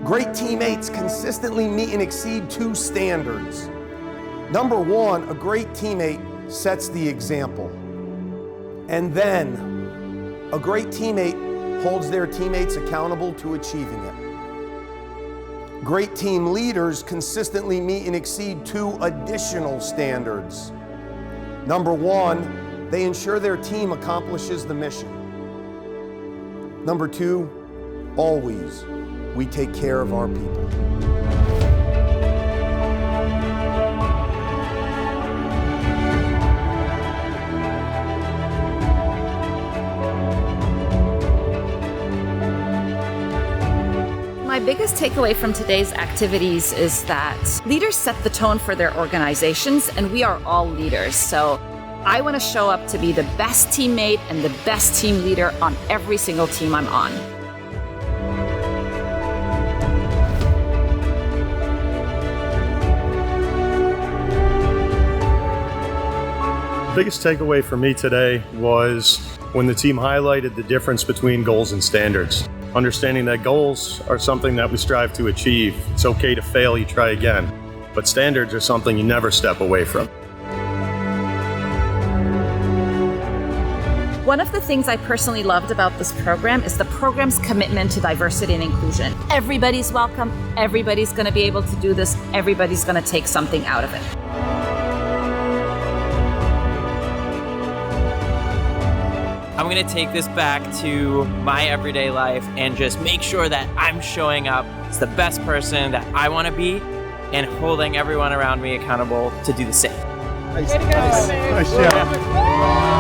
Great teammates consistently meet and exceed two standards. Number one, a great teammate sets the example. And then, a great teammate holds their teammates accountable to achieving it. Great team leaders consistently meet and exceed two additional standards. Number one, they ensure their team accomplishes the mission. Number two, always, we take care of our people. My biggest takeaway from today's activities is that leaders set the tone for their organizations, and we are all leaders. So I want to show up to be the best teammate and the best team leader on every single team I'm on. The biggest takeaway for me today was when the team highlighted the difference between goals and standards. Understanding that goals are something that we strive to achieve. It's okay to fail, you try again. But standards are something you never step away from. One of the things I personally loved about this program is the program's commitment to diversity and inclusion. Everybody's welcome, everybody's going to be able to do this, everybody's going to take something out of it. I'm going to take this back to my everyday life and just make sure that I'm showing up as the best person that I want to be and holding everyone around me accountable to do the same. Nice job.